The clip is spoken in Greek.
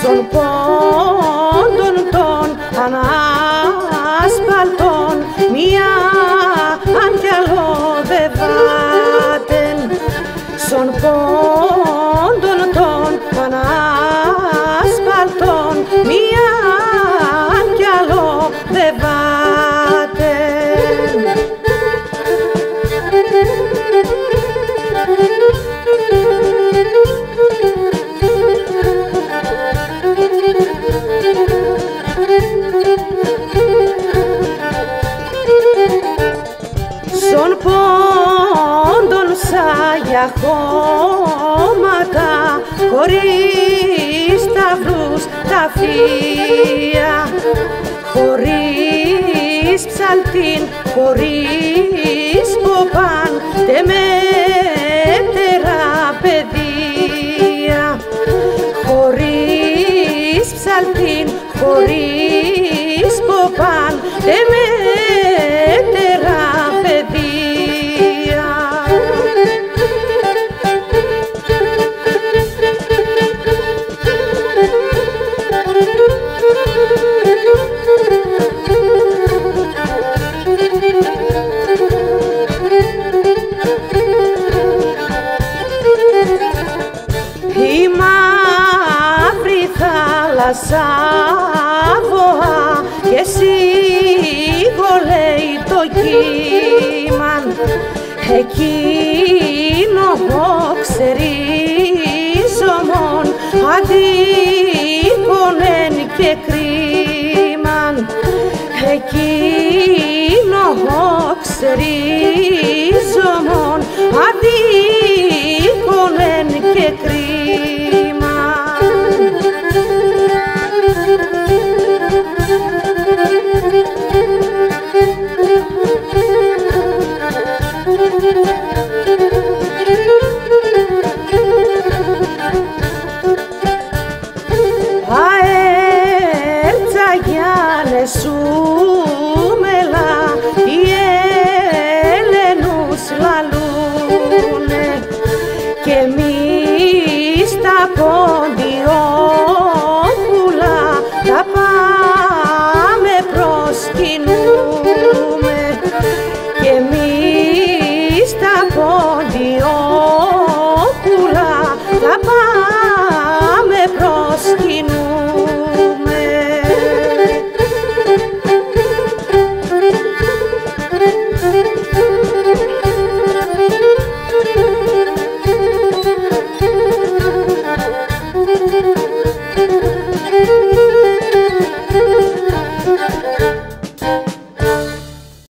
Στον πόντον των ανάσπαλτων μία άγγελο δε βάτεν. Στον πόντον των ανάσπαλτων μία άγγελο δε βάτεν. Στον πόντον σάγια χώματα χωρίς ταύρους τα φία, χωρίς ψαλτήν, χωρίς ποπάν, τε μέτερα παιδεία, χωρίς ψαλτήν, χωρίς ποπάν, τε μέτερα παιδεία. Η μαύρη θάλασσα βοά και σίγολεει το κύμαν, εκείνο ξερίζομον αντίκονεν και κρίμαν, εκείνο ξερίζομον αντίκονεν και κρίμαν.